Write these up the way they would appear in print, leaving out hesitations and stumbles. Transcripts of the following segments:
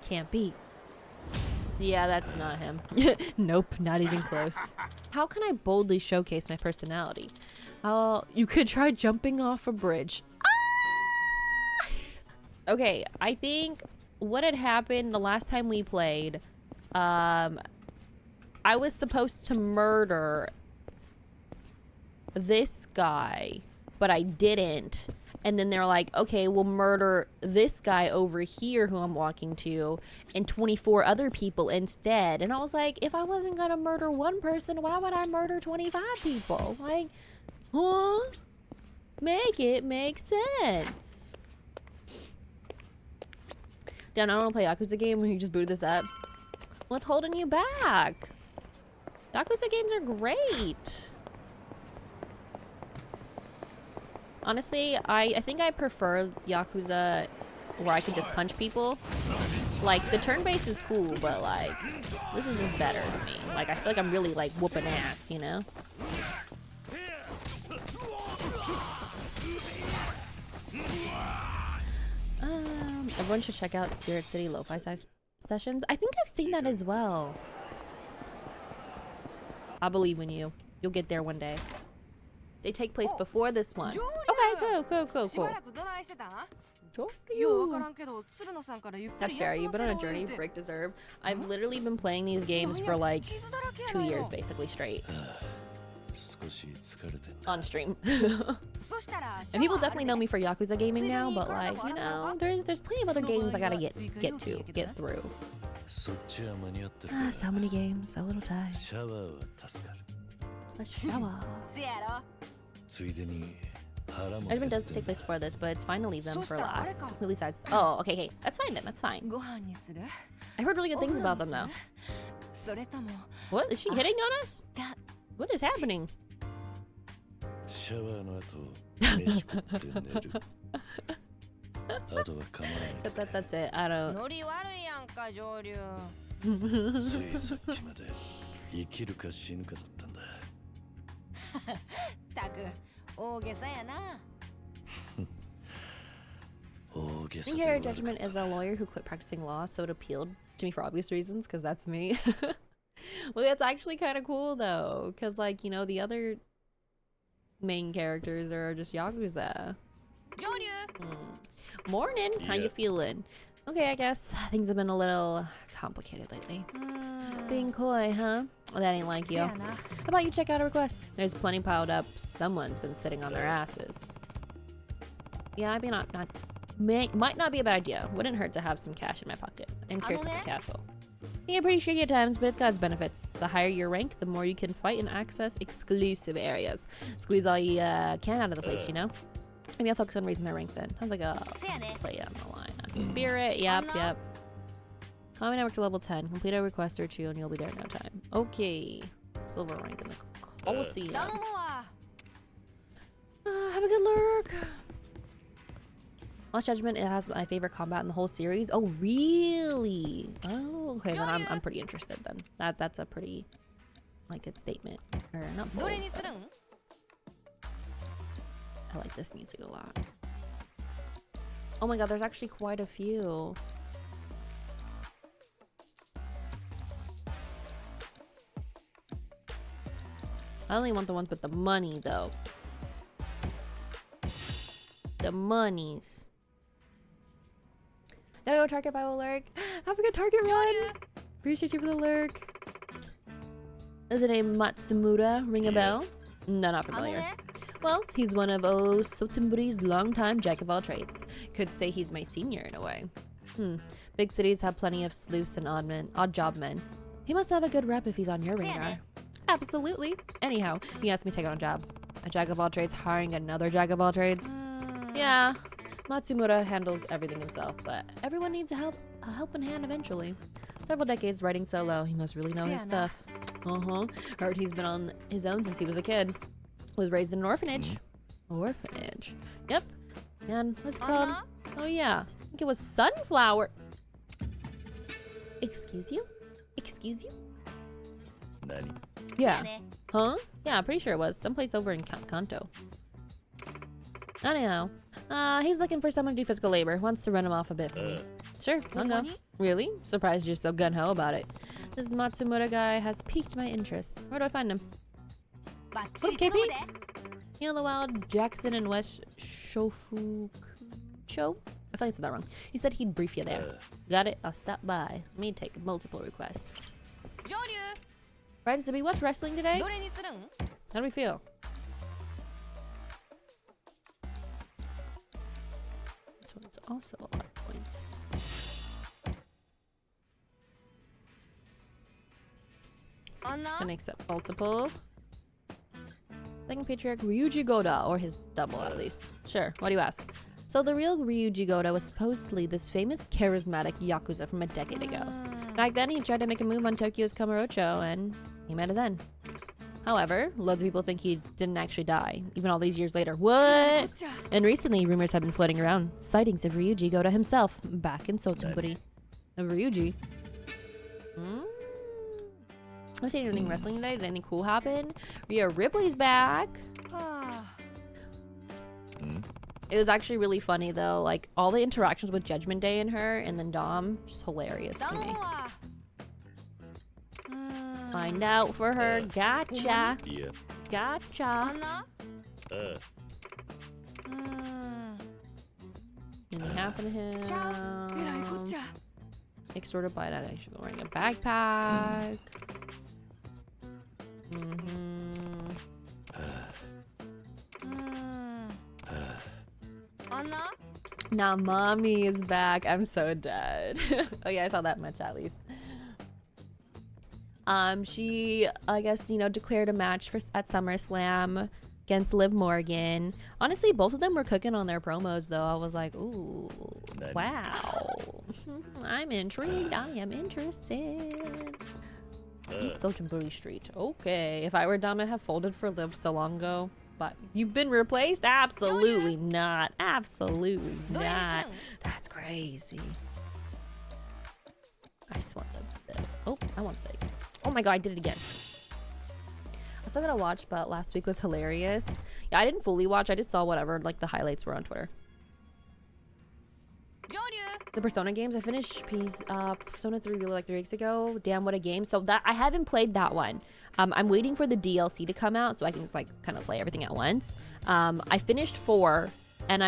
Can't be. Yeah, that's not him. Nope, not even close. How can I boldly showcase my personality? You could try jumping off a bridge. Ah! Okay, I think what had happened the last time we played, I was supposed to murder this guy, but I didn't. And then they're like, okay, we'll murder this guy over here who I'm walking to and 24 other people instead. And I was like, if I wasn't gonna murder one person, why would I murder 25 people? Like, huh? Make it make sense. Damn, I don't wanna play Yakuza game when you just boot this up. What's holding you back? Yakuza games are great. Honestly, I think I prefer Yakuza where I can just punch people. Like, the turn-based is cool, but like, this is just better to me. Like, I feel like I'm really like whooping ass, you know? Everyone should check out Spirit City Lo-Fi sessions. I think I've seen that as well. I believe in you. You'll get there one day. They take place before this one. Okay, cool. That's fair. You've been on a journey. Break deserve. I've literally been playing these games for like 2 years, basically straight. On stream. And people definitely know me for Yakuza gaming now, but like, you know, there's plenty of other games I gotta get through. So many games, so little time. A shower. Judgment does take place before this, but it's fine to leave them for last. At least that's. Oh, okay, that's fine then. That's fine. I heard really good things about them though. What is she hitting on us? What is happening? Except that's it. I don't. I think your Judgment is a lawyer who quit practicing law, so it appealed to me for obvious reasons, because that's me. Well, that's actually kind of cool though, because like, you know, the other main characters are just Yakuza. Morning, how you feeling? Okay, I guess things have been a little complicated lately. Being coy, huh? Well, that ain't like you. How about you check out a request? There's plenty piled up. Someone's been sitting on their asses. Yeah, I mean, might not be a bad idea. Wouldn't hurt to have some cash in my pocket. And curious about the castle. Yeah, pretty shady at times, but it's got its benefits. The higher your rank, the more you can fight and access exclusive areas. Squeeze all you can out of the place, you know? Maybe I'll focus on raising my rank then. Sounds like a play on the line. That's a spirit. Yep. Common network to level 10. Complete a request or two and you'll be there in no time. Okay. Silver rank in the Colosseum. Have a good lurk. Lost Judgment, it has my favorite combat in the whole series. Oh, really? Oh, okay, then I'm pretty interested then. That's a pretty, like, good statement. Or not bold, I like this music a lot. Oh my god, there's actually quite a few. I only want the ones with the money, though. The monies. Gotta go Target by a lurk. Have a good Target run. Appreciate you for the lurk. Is it a Matsumura? Ring a bell? No, not familiar. Well, he's one of Sotenburi's longtime jack of all trades. Could say he's my senior in a way. Big cities have plenty of sleuths and odd job men. He must have a good rep if he's on your radar. Absolutely. Anyhow, he asked me to take on a job. A jack of all trades hiring another jack of all trades? Yeah. Matsumura handles everything himself, but everyone needs a helping hand eventually. Several decades writing solo, he must really know his stuff. Heard he's been on his own since he was a kid. Was raised in an orphanage. Orphanage. Yep. Man, what's it called? Oh yeah. I think it was Sunflower. Excuse you? Excuse you? Nani? Yeah. Huh? Yeah, pretty sure it was. Someplace over in Kanto. Anyhow, He's looking for someone to do physical labor. Wants to run him off a bit for me. Sure, I'll go. Really? Surprised you're so gun-ho about it. This Matsumura guy has piqued my interest. Where do I find him? What up, KP? Neil the Wild, Jackson, and West Shofukucho? I feel like I said that wrong. He said he'd brief you there. Got it? I'll stop by. Let me take multiple requests. Friends, did we watch wrestling today? How do we feel? This one's also a lot of points. Gonna accept multiple. Second patriarch Ryuji Goda, or his double at least. Sure, why do you ask? So the real Ryuji Goda was supposedly this famous charismatic yakuza from a decade ago. Back then he tried to make a move on Tokyo's Kamurocho and he met his end. However, loads of people think he didn't actually die, even all these years later. What? And recently rumors have been floating around, sightings of Ryuji Goda himself, back in Sotenburi. Of Ryuji? I was saying anything wrestling today. Did anything cool happen? Rhea Ripley's back. It was actually really funny though. Like all the interactions with Judgment Day and her, and then Dom, just hilarious to me. Find out for her. Gotcha. Gotcha. Anything happen to him? Extorted by that. I should go wearing a backpack. Now mommy is back. I'm so dead. Oh yeah, I saw that much at least. She, I guess, you know, declared a match at SummerSlam against Liv Morgan. Honestly, both of them were cooking on their promos though. I was like, ooh, wow. I'm intrigued. I am interested. East Sotenburi Street. Okay. If I were Dom, I'd have folded for Liv so long ago. But you've been replaced? Absolutely not. Absolutely not. That's crazy. I just want the... Oh, I want the... Oh my god, I did it again. I still gotta watch, but last week was hilarious. Yeah, I didn't fully watch. I just saw whatever, like, the highlights were on Twitter. The Persona games, I finished Persona 3 really like 3 weeks ago. Damn, what a game. So that I haven't played that one. I'm waiting for the DLC to come out so I can just like kind of play everything at once. I finished 4 and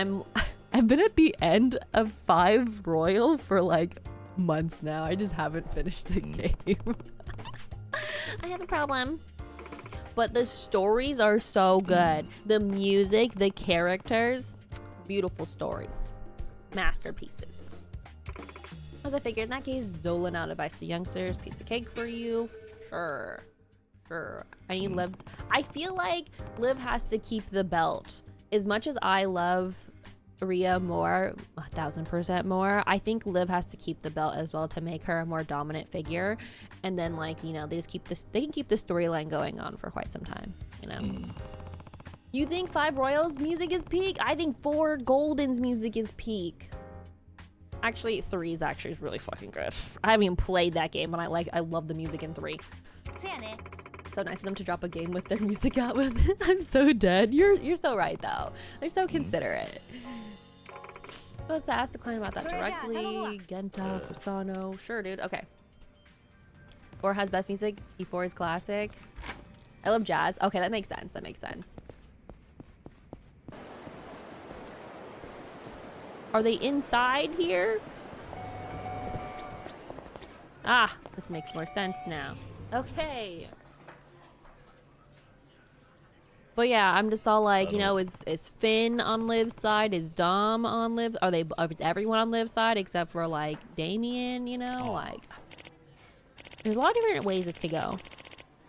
I've been at the end of 5 Royal for like months now. I just haven't finished the game. I have a problem. But the stories are so good. The music, the characters, beautiful stories. Masterpieces. As I figured, in that case, doling out advice to youngsters, piece of cake for you. Sure. I need Liv. I feel like Liv has to keep the belt. As much as I love Rhea more, 1000% more, I think Liv has to keep the belt as well to make her a more dominant figure. And then, like, you know, they can keep the storyline going on for quite some time, you know? You think 5 Royals music is peak? I think 4 Golden's music is peak. Actually, 3 is actually really fucking good. I haven't even played that game, but I love the music in 3. So nice of them to drop a game with their music out with. I'm so dead. You're so right though. They're so considerate. Supposed to ask the client about that directly. Genta, Kusano. Sure, dude. Okay. 4 has best music. E4 is classic. I love jazz. Okay, that makes sense. That makes sense. Are they inside here? Ah, this makes more sense now. Okay. But yeah, I'm just all like, you know, is Finn on Liv's side? Is Dom on Liv? Is everyone on Liv's side except for like Damien, you know? Like, there's a lot of different ways this could go.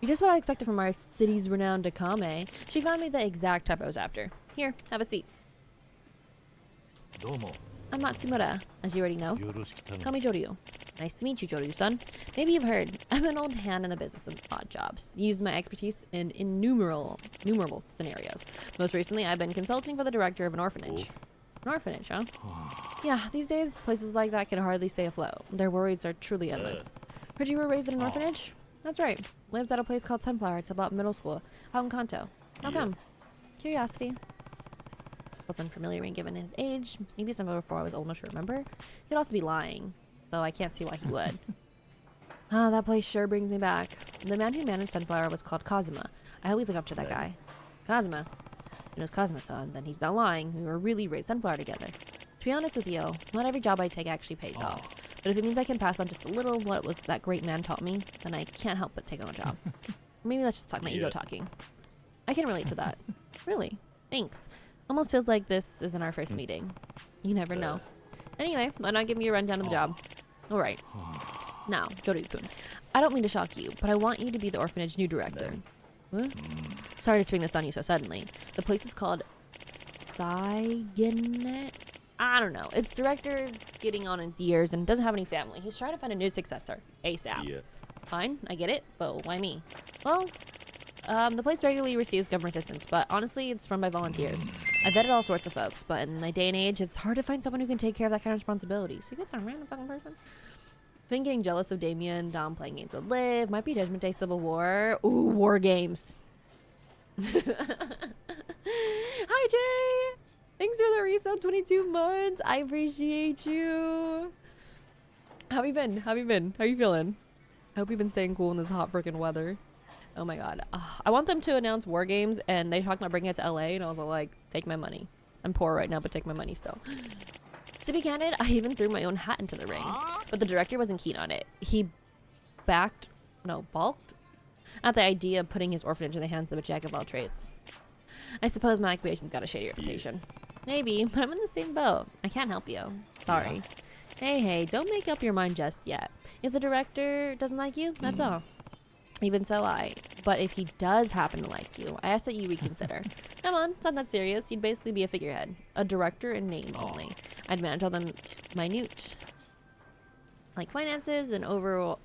You're just what I expected from our city's renowned Akame. She found me the exact type I was after. Here, have a seat. I'm Matsumura, as you already know. Call me Joryu. Nice to meet you, Joryu-san. Maybe you've heard, I'm an old hand in the business of odd jobs. Use my expertise in innumerable scenarios. Most recently, I've been consulting for the director of an orphanage. An orphanage, huh? Yeah, these days, places like that can hardly stay afloat. Their worries are truly endless. Heard you were raised in an orphanage? That's right. Lives at a place called 'Sunflower. It's about middle school. Out in Kanto. How come? Curiosity. was unfamiliar and given his age. Maybe some before I was old enough to remember. He'd also be lying, though I can't see why he would. Oh, that place sure brings me back. The man who managed Sunflower was called Kazuma. I always look up to that guy. Kazuma. He knows Kazuma-san, then he's not lying. We were really raised Sunflower together. To be honest with you, not every job I take actually pays off. But if it means I can pass on just a little of what was that great man taught me, then I can't help but take on a job. Maybe let's just talk my ego talking. I can relate to that. Really. Thanks. Almost feels like this isn't our first meeting. You never know. Anyway, why not give me a rundown of the job? Alright. Now, Joryu-kun, I don't mean to shock you, but I want you to be the orphanage new director. What? Sorry to spring this on you so suddenly. The place is called Saigenet? I don't know. Its director getting on its years and doesn't have any family. He's trying to find a new successor. ASAP. Yeah. Fine, I get it, but why me? Well, the place regularly receives government assistance, but honestly, it's run by volunteers. I vetted all sorts of folks, but in my day and age, it's hard to find someone who can take care of that kind of responsibility. So you get some random fucking person? I've been getting jealous of Damien, Dom playing games with Liv, might be Judgment Day Civil War. Ooh, war games. Hi, Jay! Thanks for the resub, 22 months. I appreciate you. How have you been? How have you been? How are you feeling? I hope you've been staying cool in this hot freaking weather. Oh my god. I want them to announce war games, and they talked about bringing it to LA, and I was like, take my money. I'm poor right now, but take my money still. To be candid, I even threw my own hat into the ring, but the director wasn't keen on it. He balked at the idea of putting his orphanage in the hands of a jack of all trades. I suppose my occupation's got a shady reputation. Maybe, but I'm in the same boat. I can't help you. Sorry. Hey, don't make up your mind just yet. If the director doesn't like you, that's all. Even so, but if he does happen to like you, I ask that you reconsider. Come on, it's not that serious. You'd basically be a figurehead. A director in name only. I'd manage all the minute, like finances and our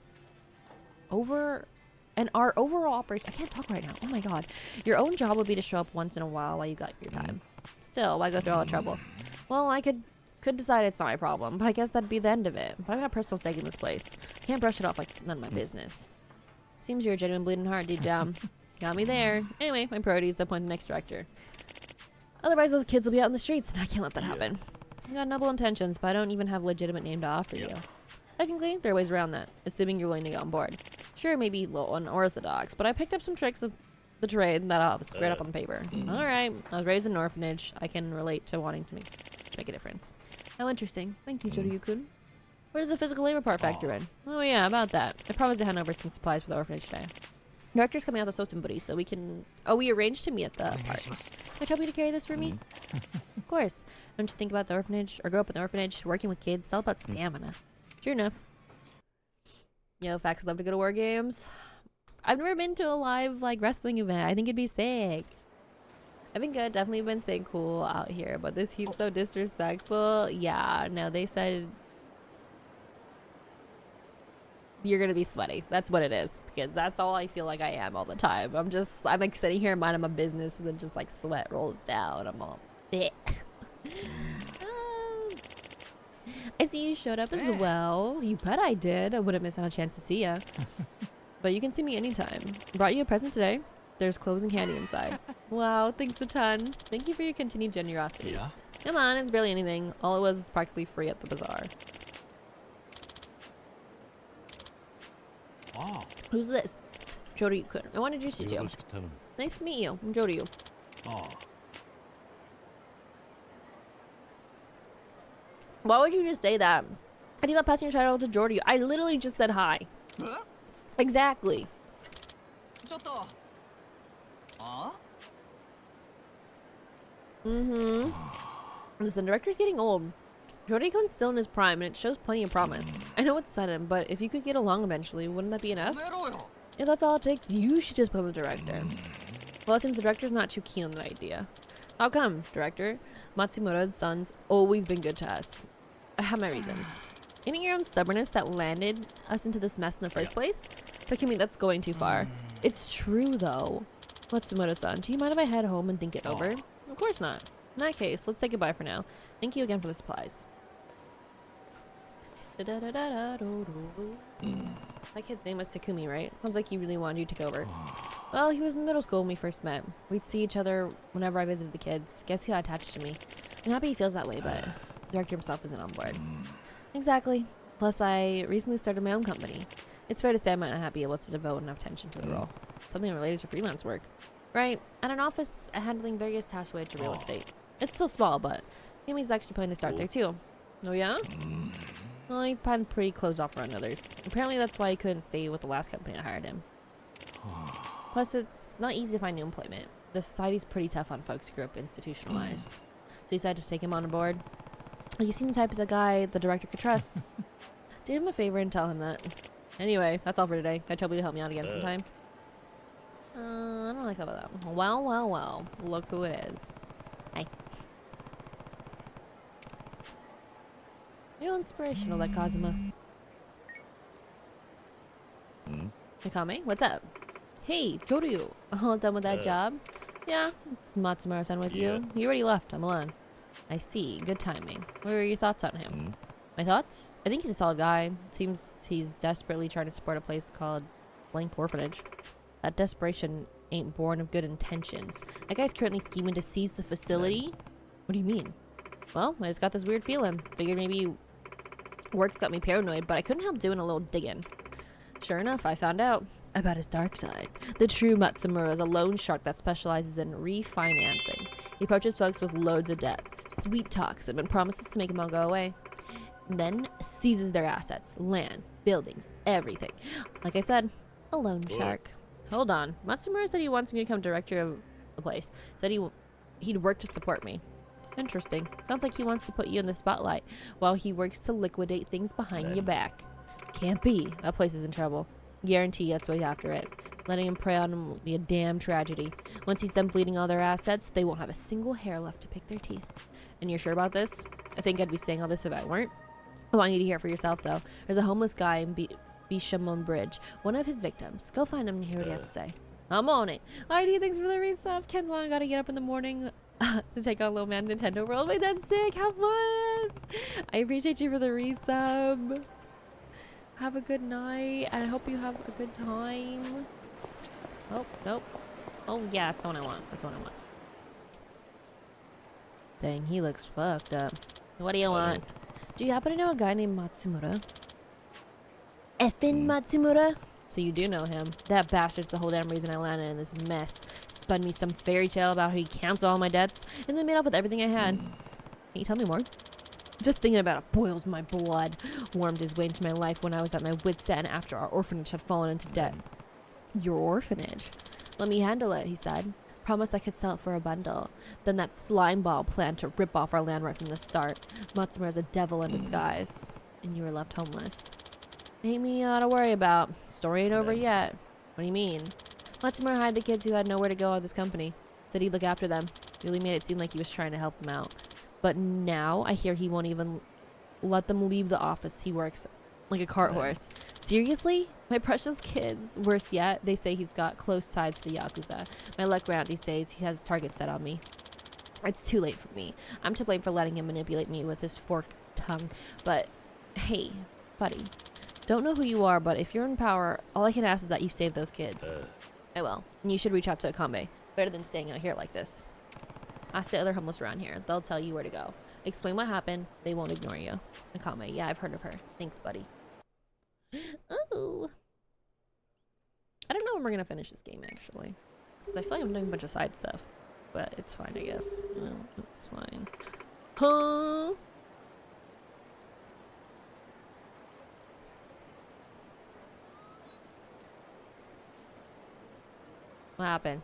overall operation. I can't talk right now. Oh my god. Your own job would be to show up once in a while you got your time. Still, why go through all the trouble? Well, I could decide it's not my problem, but I guess that'd be the end of it. But I got a personal stake in this place. I can't brush it off like none of my business. Seems you're a genuine bleeding heart deep down. Got me there. Anyway, my priority is to appoint the next director. Otherwise, those kids will be out in the streets, and I can't let that happen. I got noble intentions, but I don't even have a legitimate name to offer you. Technically, there are ways around that, assuming you're willing to get on board. Sure, maybe a little unorthodox, but I picked up some tricks of the trade that I'll squared up on paper. Alright, I was raised in an orphanage. I can relate to wanting to make a difference. How interesting. Thank you, Joryu-kun. Where does the physical labor part factor in? Oh yeah, about that. I promised to hand over some supplies for the orphanage today. Director's coming out with Sotenburi, so we can... Oh, we arranged to meet at the park. Can I trouble you to carry this for me? Of course. Don't you think about the orphanage, or grow up in the orphanage, working with kids? It's all about stamina. Sure enough. Yo, Fax, I'd love to go to war games. I've never been to a live, like, wrestling event. I think it'd be sick. I've been good. Definitely been staying cool out here, but this heat's so disrespectful. Yeah, no, they said... You're gonna be sweaty. That's what it is, because that's all I feel like I am all the time. I'm like sitting here minding my business, and then just like sweat rolls down. I'm all bleh. I see you showed up as well. You bet I did. I wouldn't miss out on a chance to see ya. But you can see me anytime. Brought you a present today. There's clothes and candy inside. Wow, thanks a ton. Thank you for your continued generosity. Yeah. Come on, it's barely anything. All it was practically free at the bazaar. Who's this? Joryu-kun. I want to introduce you to. Nice to meet you. I'm Joryu. Why would you just say that? How do you not passing your title to Joryu? I literally just said hi. Exactly. Listen, director's getting old. Joryu-kun's still in his prime, and it shows plenty of promise. I know it's sudden, but if you could get along eventually, wouldn't that be enough? If that's all it takes, you should just become the director. Well, it seems the director's not too keen on that idea. How come, director? Matsumura's son's always been good to us. I have my reasons. Ain't your own stubbornness that landed us into this mess in the first place? Takumi, that's going too far. It's true, though. Matsumura-san, do you mind if I head home and think it over? Of course not. In that case, let's say goodbye for now. Thank you again for the supplies. That kid's name was Takumi, right? Sounds like he really wanted you to take over. Well, he was in middle school when we first met. We'd see each other whenever I visited the kids. Guess he got attached to me. I'm happy he feels that way, but the director himself isn't on board. Exactly. Plus, I recently started my own company. It's fair to say I might not be able to devote enough attention to the role. Something related to freelance work. Right, at an office handling various tasks related to real estate. It's still small, but Yumi's actually planning to start there too. Oh yeah? Well, he planned pretty closed off around others. Apparently that's why he couldn't stay with the last company that hired him. Plus, it's not easy to find new employment. The society's pretty tough on folks who grew up institutionalized. So he decided to take him on board. He seemed the type of guy the director could trust. Do him a favor and tell him that. Anyway, that's all for today. Can I tell you to help me out again sometime? I don't like how about that. Well, well, well. Look who it is. Hi. Real inspirational, that Kazuma. Akame, what's up? Hey, Joryu. All done with that job? Yeah, it's Matsumura-san with you. He already left. I'm alone. I see. Good timing. What are your thoughts on him? My thoughts? I think he's a solid guy. Seems he's desperately trying to support a place called Blank Orphanage. That desperation ain't born of good intentions. That guy's currently scheming to seize the facility? What do you mean? Well, I just got this weird feeling. Figured maybe work's got me paranoid, but I couldn't help doing a little digging. Sure enough, I found out about his dark side. The true Matsumura is a loan shark that specializes in refinancing. He approaches folks with loads of debt, sweet talks them, and promises to make them all go away. Then seizes their assets, land, buildings, everything. Like I said, a loan shark. Hold on. Matsumura said he wants me to become director of the place. Said he'd work to support me. Interesting. Sounds like he wants to put you in the spotlight while he works to liquidate things behind your back. Can't be. That place is in trouble. Guarantee that's why after it. Letting him prey on him will be a damn tragedy. Once he's done bleeding all their assets, they won't have a single hair left to pick their teeth. And you're sure about this? I think I'd be saying all this if I weren't. I want you to hear it for yourself, though. There's a homeless guy in Bishamon Bridge, one of his victims. Go find him and hear what he has to say. I'm on it. Alrighty, thanks for the resub. Ken's long gotta get up in the morning to take on Little Man Nintendo World. Wait, that's sick. Have fun. I appreciate you for the resub. Have a good night. And I hope you have a good time. Oh, nope. Oh, yeah, that's the one I want. That's the one I want. Dang, he looks fucked up. What do you want? Do you happen to know a guy named Matsumura? Effin Matsumura? So you do know him. That bastard's the whole damn reason I landed in this mess. Spun me some fairy tale about how he canceled all my debts and then made up with everything I had. Can you tell me more? Just thinking about it boils my blood. Wormed his way into my life when I was at my wit's end after our orphanage had fallen into debt. Your orphanage? Let me handle it, he said. Promised I could sell it for a bundle. Then that slimeball planned to rip off our land right from the start. Matsumura's a devil in disguise. And you were left homeless. Ain't me to worry about. Story ain't over yet. What do you mean? Matsumura hired the kids who had nowhere to go out of this company. Said he'd look after them. Really made it seem like he was trying to help them out. But now I hear he won't even let them leave the office he works like a cart horse. Seriously? My precious kids. Worse yet, they say he's got close ties to the Yakuza. My luck ran out these days. He has targets set on me. It's too late for me. I'm to blame for letting him manipulate me with his forked tongue. But, hey, buddy. Don't know who you are, but if you're in power, all I can ask is that you save those kids. I will. And you should reach out to Akame. Better than staying out here like this. Ask the other homeless around here. They'll tell you where to go. Explain what happened. They won't ignore you. Akame. Yeah, I've heard of her. Thanks, buddy. Oh. I don't know when we're gonna finish this game, actually. I feel like I'm doing a bunch of side stuff. But it's fine, I guess. Well, it's fine. Huh? What happened?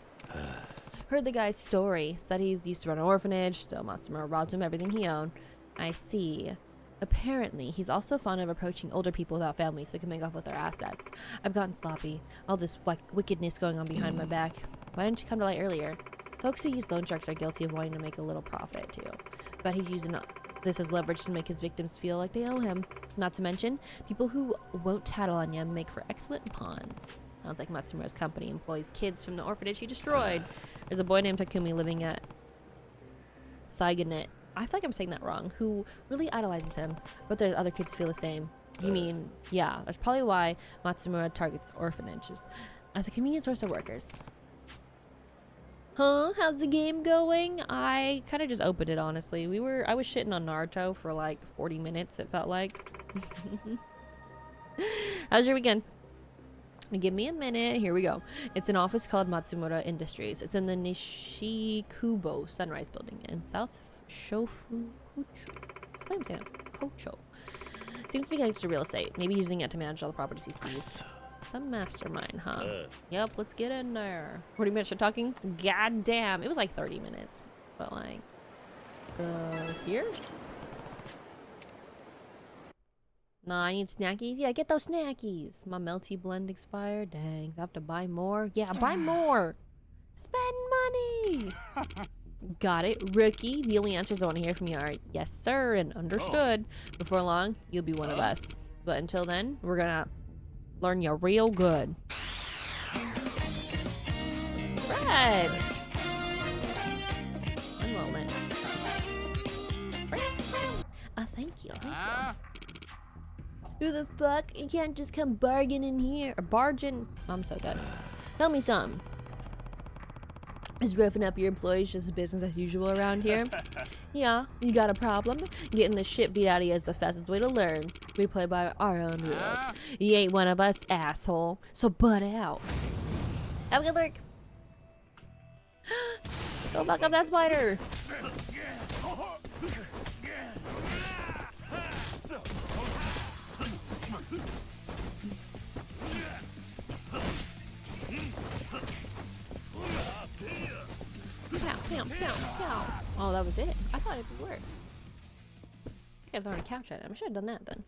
Heard the guy's story. Said he used to run an orphanage, so Matsumura robbed him everything he owned. I see. Apparently, he's also fond of approaching older people without families so he can make off with their assets. I've gotten sloppy. All this wickedness going on behind my back. Why didn't you come to light earlier? Folks who use loan sharks are guilty of wanting to make a little profit, too. But he's using this as leverage to make his victims feel like they owe him. Not to mention, people who won't tattle on you make for excellent pawns. Sounds like Matsumura's company employs kids from the orphanage he destroyed. There's a boy named Takumi living at Saigonet. I feel like I'm saying that wrong. Who really idolizes him, but there's other kids who feel the same. You mean, yeah, that's probably why Matsumura targets orphanages as a convenient source of workers. Huh? How's the game going? I kind of just opened it, honestly. I was shitting on Naruto for like 40 minutes, it felt like. How's your weekend? Give me a minute. Here we go. It's an office called Matsumura Industries. It's in the Nishikubo Sunrise Building in South Shofukucho. I'm saying Kocho. Seems to be connected to real estate. Maybe using it to manage all the properties he sees. Some mastermind, huh? Yep, let's get in there. 40 minutes of talking? God damn. It was like 30 minutes. But like... here? Nah, I need snackies. Yeah, get those snackies. My melty blend expired. Dang, I have to buy more. Yeah, buy more. Spend money. Got it, rookie. The only answers I want to hear from you are yes, sir, and understood. Before long, you'll be one of us. But until then, we're gonna learn you real good. Fred. One moment. Thank you. Thank you. Who the fuck? You can't just come bargaining here. Or barging. I'm so dead. Tell me something. Is roughing up your employees just business as usual around here? Yeah, you got a problem? Getting the shit beat out of you is the fastest way to learn. We play by our own rules. You ain't one of us, asshole. So butt out. Have a good lurk. Go fuck up that spider. Pow, pow, pow. Oh, that was it? I thought it would work. I could have thrown a couch at him. I should have done that then.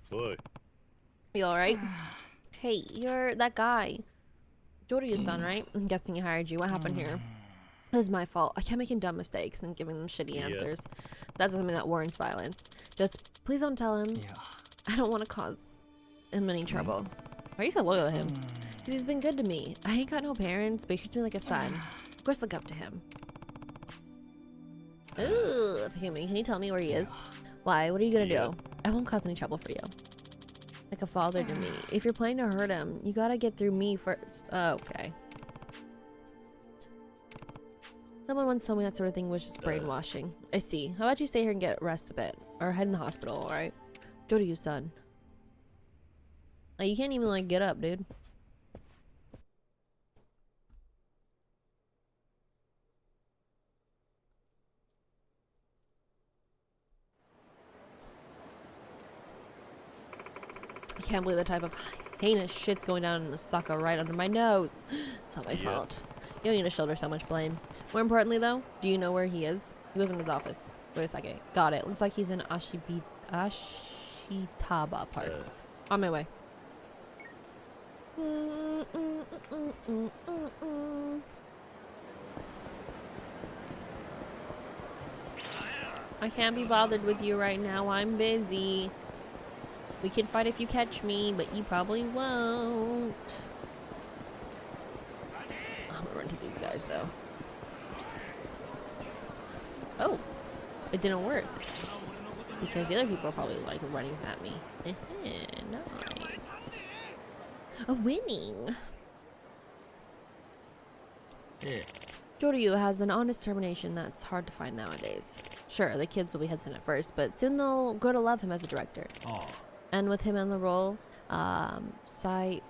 Boy. You alright? Hey, you're that guy. Joryu-san, right? I'm guessing he hired you. What happened here? This is my fault. I kept making dumb mistakes and giving them shitty answers. That's something that warrants violence. Just please don't tell him. I don't want to cause him any trouble. Why are you so loyal to him? Because he's been good to me. I ain't got no parents, but he treats me like a son. Of course, look up to him. Ooh, Takumi, can you tell me where he is? Why? What are you gonna do? I won't cause any trouble for you. Like a father to me. If you're planning to hurt him, you gotta get through me first. Oh, okay. Someone once told me that sort of thing was just brainwashing. I see. How about you stay here and get rest a bit? Or head in the hospital, alright? Joryu-san. Like, you can't even, like, get up, dude. I can't believe the type of heinous shit's going down in the sucker right under my nose. It's not my fault. You don't need to shoulder so much blame. More importantly, though, do you know where he is? He was in his office. Wait a second. Got it. Looks like he's in Ashitaba Park. On my way. I can't be bothered with you right now. I'm busy. We can fight if you catch me, but you probably won't. I'm gonna run to these guys, though. Oh, it didn't work. Because the other people are probably, like, running at me. Nice. A winning. Yeah. Joryu has an honest determination that's hard to find nowadays. Sure, the kids will be hesitant at first, but soon they'll grow to love him as a director. Oh. And with him in the role, I thought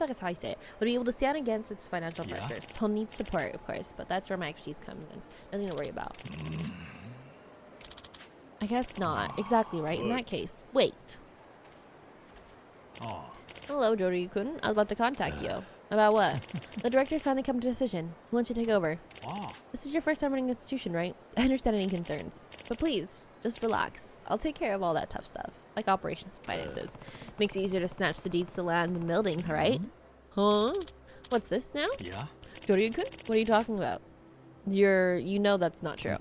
that's how you say it. Would be able to stand against its financial pressures. He'll need support, of course, but that's where my expertise comes in. Nothing to worry about. I guess not. Exactly right. In that case, wait. Hello, Joryu-kun. I was about to contact you. About what? The director's finally come to a decision. Who wants to take over? This is your first time running an institution, right? I understand any concerns. But please, just relax. I'll take care of all that tough stuff, like operations and finances. Makes it easier to snatch the deeds to land and buildings, right? Huh? What's this now? Joryu-kun? What are you talking about? You know that's not true.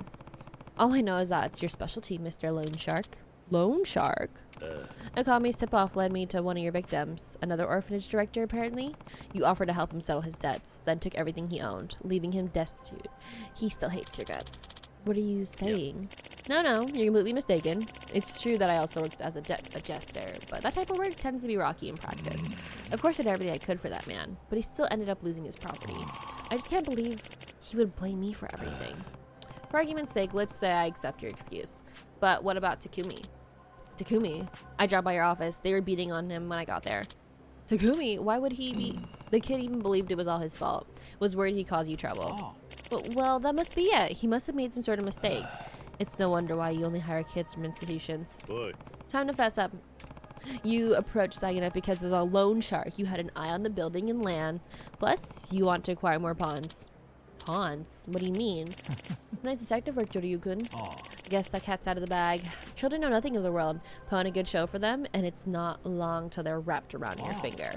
All I know is that it's your specialty, Mr. Loan Shark. Loan shark? Uh, Akame's tip-off led me to one of your victims, another orphanage director apparently. You offered to help him settle his debts, then took everything he owned, leaving him destitute. He still hates your guts. What are you saying? No, you're completely mistaken. It's true that I also worked as a debt adjuster, but that type of work tends to be rocky in practice. Of course I did everything I could for that man, but he still ended up losing his property. I just can't believe he would blame me for everything. For argument's sake, let's say I accept your excuse. But what about Takumi? Takumi? I dropped by your office. They were beating on him when I got there. Takumi? Why would he be... The kid even believed it was all his fault. Was worried he'd cause you trouble. Well, that must be it. He must have made some sort of mistake. It's no wonder why you only hire kids from institutions. boy. Time to fess up. You approached Saginaw because there's a loan shark. You had an eye on the building and land. Plus, you want to acquire more pawns. Pawns? What do you mean? Nice detective work, Joryu-kun. I guess that cat's out of the bag. Children know nothing of the world. Put on a good show for them, and it's not long till they're wrapped around your finger.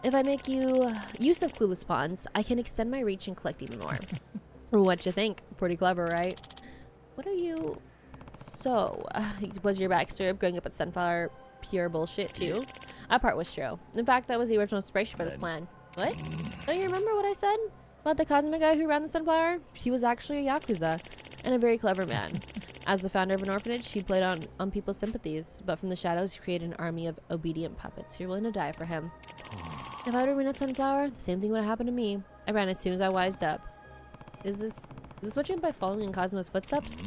If I make you use of clueless pawns, I can extend my reach and collect even more. What you think? Pretty clever, right? What are you... So, was your backstory of growing up at Sunflower pure bullshit too? That part was true. In fact, that was the original inspiration for this plan. What? Don't you remember what I said? About the Kazuma guy who ran the Sunflower? He was actually a Yakuza, and a very clever man. As the founder of an orphanage, he played on people's sympathies, but from the shadows, he created an army of obedient puppets who were willing to die for him. If I would have been at Sunflower, the same thing would have happened to me. I ran as soon as I wised up. Is this what you mean by following in Kazuma's footsteps?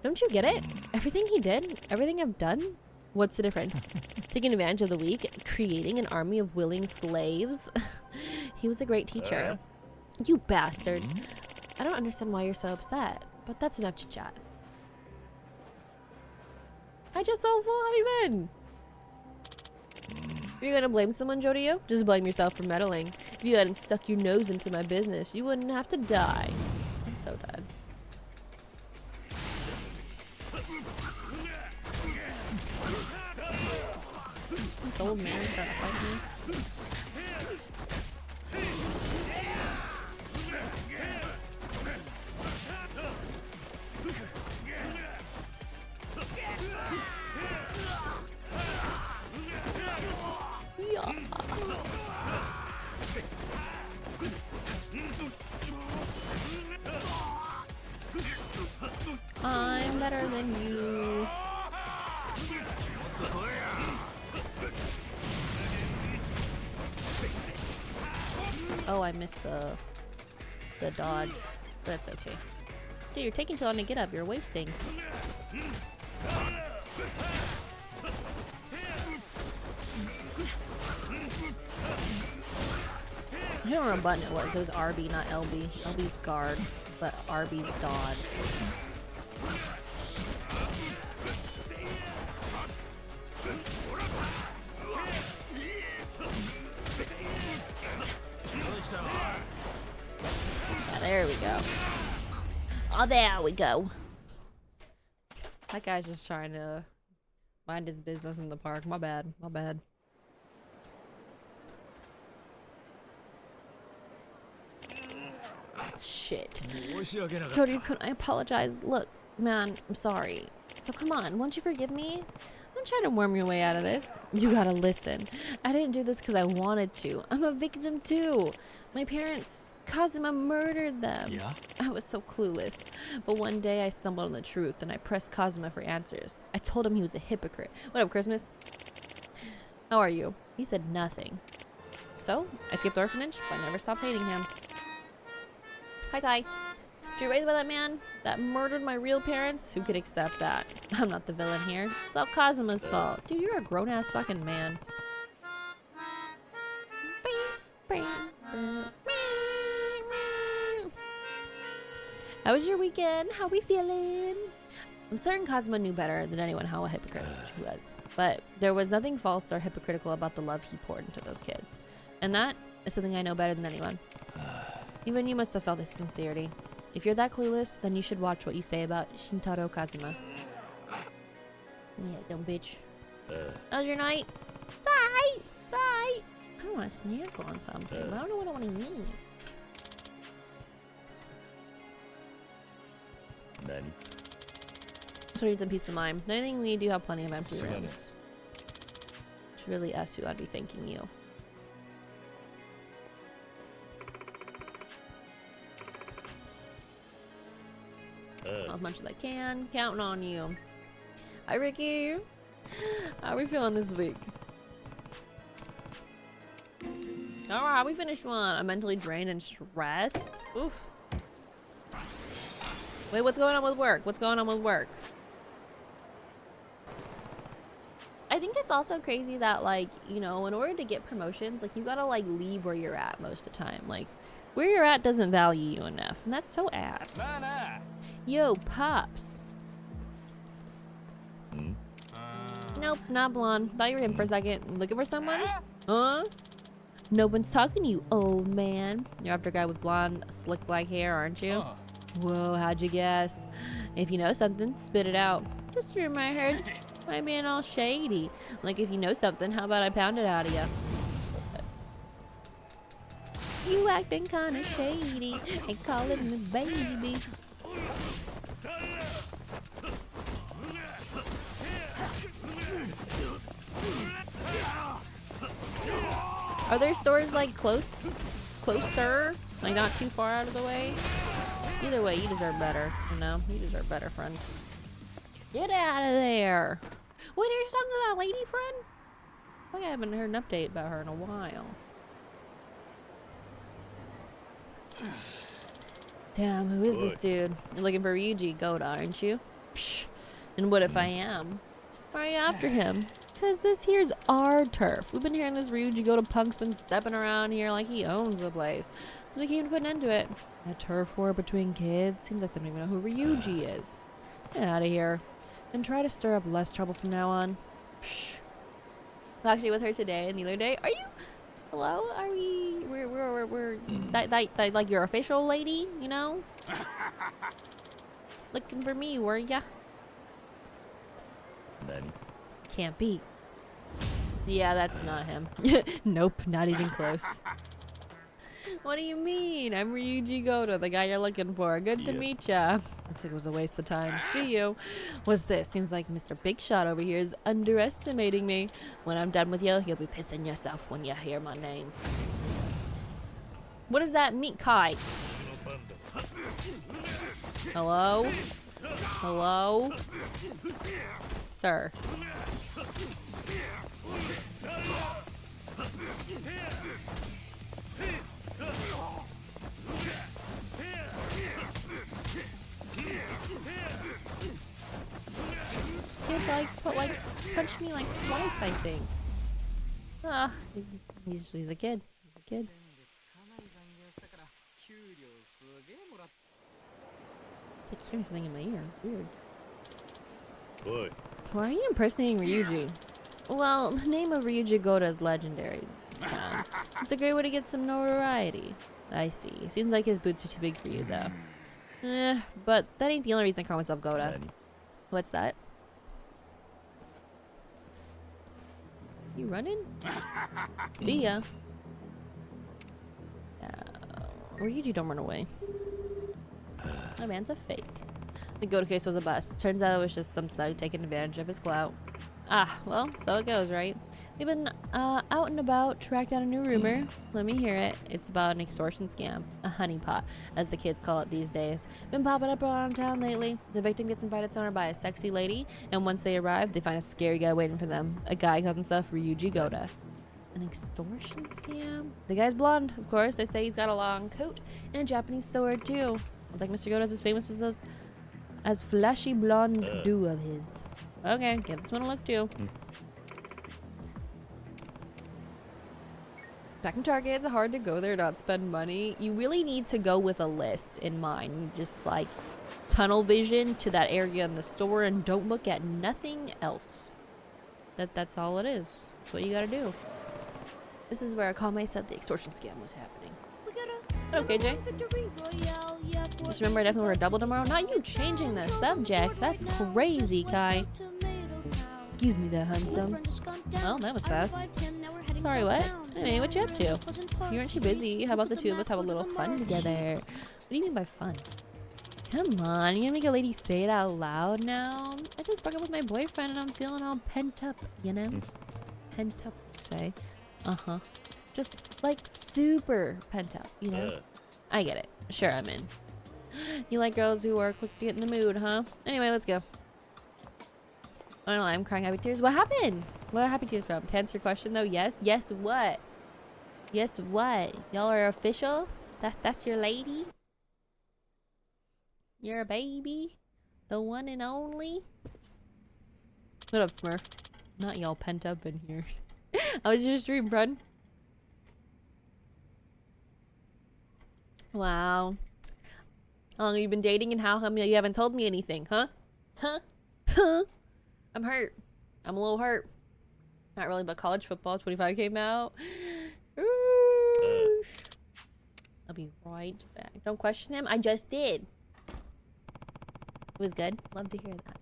Don't you get it? Everything he did, everything I've done? What's the difference? Taking advantage of the weak, creating an army of willing slaves? He was a great teacher. You bastard. I don't understand why you're so upset, but that's enough to chat. I just so full. How have you been? If you're gonna blame someone, Joryu, just blame yourself for meddling. If you hadn't stuck your nose into my business, you wouldn't have to die. I'm so dead. This old man trying to fight me. Yeah. I'm better than you. Oh, I missed the dodge, but that's okay. Dude, you're taking too long to get up. You're wasting. I don't know what button it was. It was RB, not LB. LB's guard, but RB's dodge. Yeah, there we go. Oh, there we go. That guy's just trying to mind his business in the park. My bad. My bad. Shit. Cody, I apologize. Look, man, I'm sorry. So come on, won't you forgive me? Don't try to worm your way out of this. You gotta listen. I didn't do this because I wanted to. I'm a victim too. My parents, Kazuma murdered them. Yeah? I was so clueless. But one day I stumbled on the truth and I pressed Kazuma for answers. I told him he was a hypocrite. What up, Christmas? How are you? He said nothing. So, I skipped the orphanage, but I never stopped hating him. Hi, Kai. Were you raised by that man that murdered my real parents? Who could accept that? I'm not the villain here. It's all Kazuma's fault. Dude, you're a grown-ass fucking man. How was your weekend? How we feeling? I'm certain Kazuma knew better than anyone how a hypocrite he was. But there was nothing false or hypocritical about the love he poured into those kids. And that is something I know better than anyone. Even you must have felt his sincerity. If you're that clueless, then you should watch what you say about Shintaro Kazuma. Yeah, dumb bitch. How's your night? Sigh! Sigh! I don't want to snack on something, but I don't know what I want to eat. So we need some peace of mind. Anything we do have plenty of empty rooms. It's really us who ought to be thanking you. As much as I can. Counting on you. Hi, Ricky. How are we feeling this week? Alright, we finished one. I'm mentally drained and stressed. Oof. Wait, what's going on with work? What's going on with work? I think it's also crazy that, like, you know, in order to get promotions, like, you gotta, like, leave where you're at most of the time. Like, where you're at doesn't value you enough. And that's so ass. Yo, Pops. Nope, not blonde. Thought you were him for a second. Looking for someone? Huh? No one's talking to you, old man. You're after a guy with blonde, slick black hair, aren't you? Whoa, how'd you guess? If you know something, spit it out. Just a rumor I heard. Might being all shady. Like, if you know something, how about I pound it out of you? You acting kinda shady and calling me baby. Are there stores like closer? Like not too far out of the way? Either way, you deserve better. You know, you deserve better, friend. Get out of there. Wait, are you talking to that lady, friend? I haven't heard an update about her in a while. Damn, who is this dude? You're looking for Ryuji Goda, aren't you? Psh. And what if I am? Why are you after him? Cause this here's our turf. We've been hearing this Ryuji Goda punk's been stepping around here like he owns the place. So we came to put an end to it. A turf war between kids? Seems like they don't even know who Ryuji is. Get out of here. And try to stir up less trouble from now on. Psh. I'm actually with her today and the other day. Are you? Hello? Are we? We're that like your official lady, you know? Looking for me, were ya? Nani? Can't be. Yeah, that's not him. Nope, not even close. What do you mean? I'm Ryuji Goda, the guy you're looking for. Good to meet ya. Looks like it was a waste of time. See you. What's this? Seems like Mr. Big Shot over here is underestimating me. When I'm done with you, you'll be pissing yourself when you hear my name. What does that mean, Kai? Hello? Hello? Sir. Kid punched me like twice, I think. Ah, he's a kid. He's a kid. It's like hearing something in my ear. Weird. Boy. Why are you impersonating Ryuji? Well, the name of Ryuji Goda is legendary in this town. It's a great way to get some notoriety. I see. Seems like his boots are too big for you, though. But that ain't the only reason I call myself Goda. Nani? What's that? You running? See ya. Ryuji, don't run away. My man's a fake. The Goda case was a bust. Turns out it was just some thug taking advantage of his clout. Ah, well, so it goes, right? We've been out and about, tracked down a new rumor. Let me hear it. It's about an extortion scam. A honeypot, as the kids call it these days. Been popping up around town lately. The victim gets invited somewhere by a sexy lady, and once they arrive, they find a scary guy waiting for them. A guy calls himself Ryuji Goda. An extortion scam? The guy's blonde, of course. They say he's got a long coat and a Japanese sword, too. It's like Mr. Goda's as famous as those flashy blonde do of his. Okay, give this one a look too. Back in Target, it's hard to go there, not spend money. You really need to go with a list in mind. Just like tunnel vision to that area in the store and don't look at nothing else. That's all it is. That's what you gotta do. This is where Akame said the extortion scam was happening. Okay, Jay. Just remember I definitely wear a double tomorrow. Not you changing the subject. That's crazy, Kai. Excuse me there, handsome. Well, that was fast. Sorry, what? Hey, what you up to? You aren't too busy. How about the two of us have a little fun together? What do you mean by fun? Come on, you're gonna make a lady say it out loud now? I just broke up with my boyfriend and I'm feeling all pent up, you know? Pent up, say. Uh-huh. Just like super pent up, you know? I get it. Sure, I'm in. You like girls who are quick to get in the mood, huh? Anyway, let's go. I don't know, I'm crying happy tears. What happened? What are happy tears from? To answer your question though, yes. Yes, what? Yes, what? Y'all are official? That's your lady? You're a baby? The one and only? What up, Smurf? Not y'all pent up in here. I was just stream, bro. Wow. How long have you been dating and how come you haven't told me anything, huh? Huh? Huh? I'm hurt. I'm a little hurt. Not really, but college football 25 came out. Oosh. I'll be right back. Don't question him. I just did. It was good. Love to hear that.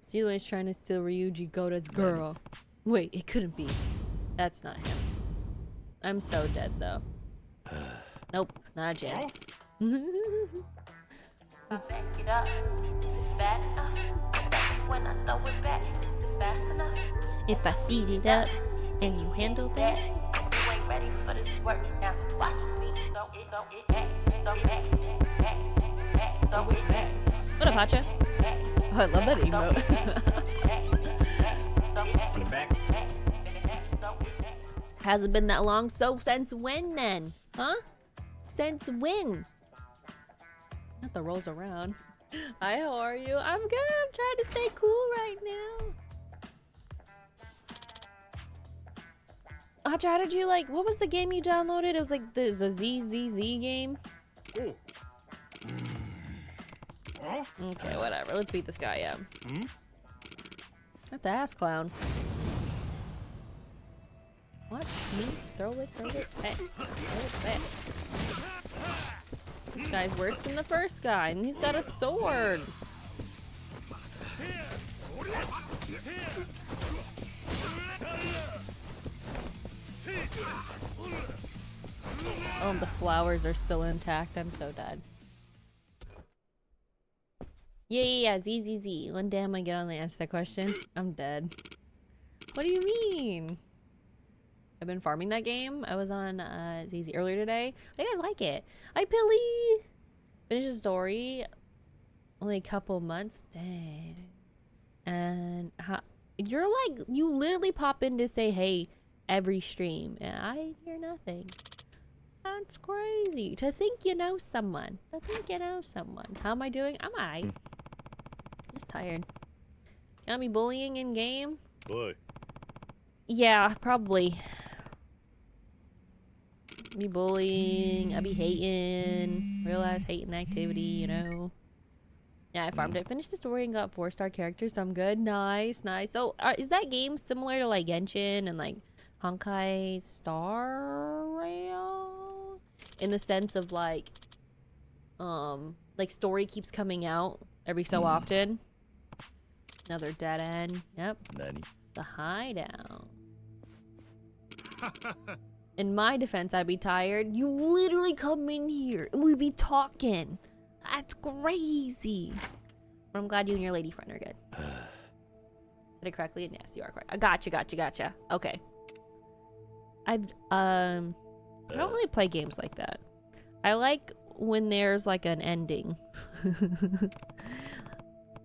Steelo is trying to steal Ryuji Goda's girl. Wait, it couldn't be. That's not him. I'm so dead though. Nope, not a chance. I back it up. Is it fat enough? When I throw it back, is it fast enough? If I speed it up and you handle that. You ain't ready for this work now. Watch me throw it back, throw it back, throw it back. What up, Hacha? Oh, I love that emote. Hasn't been that long, so since when then? Huh? Since when? Not the rolls around. Hi, how are you? I'm good. I'm trying to stay cool right now. Hacha, how did you like, what was the game you downloaded? It was like the ZZZ game. Okay, whatever. Let's beat this guy up. Not the ass clown. Watch me throw it back. Throw it back. This guy's worse than the first guy, and he's got a sword. Oh, the flowers are still intact. I'm so dead. Yeah, ZZZ. One day I'm gonna get on the answer that question. I'm dead. What do you mean? I've been farming that game. I was on ZZ earlier today. How do you guys like it? Hi, Pilly! Finished the story. Only a couple months. Dang. And you're like, you literally pop in to say hey every stream, and I hear nothing. That's crazy. To think you know someone. To think you know someone. How am I doing? I'm alright. Just tired. Got me bullying in game? Boy. Yeah, probably. Be bullying, I be hating, real-ass hating activity, you know. Yeah, I farmed it. Finished the story and got 4-star characters, so I'm good. Nice, nice. So, is that game similar to like Genshin and like Honkai Star Rail? In the sense of like story keeps coming out every so often. Another dead end. Yep. Nani? The hideout. In my defense, I'd be tired. You literally come in here and we be talking. That's crazy. But I'm glad you and your lady friend are good. Did it correctly? Yes, you are correct. I gotcha. Okay. I don't really play games like that. I like when there's like an ending.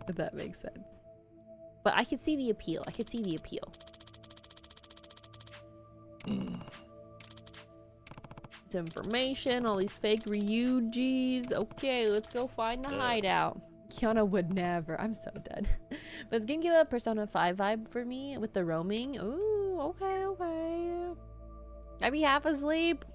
If that makes sense. But I could see the appeal. It's information, all these fake Ryujis. Okay, let's go find the hideout. Kiana would never. I'm so dead. But it's gonna give a Persona 5 vibe for me with the roaming. Ooh, okay. I'd be half asleep.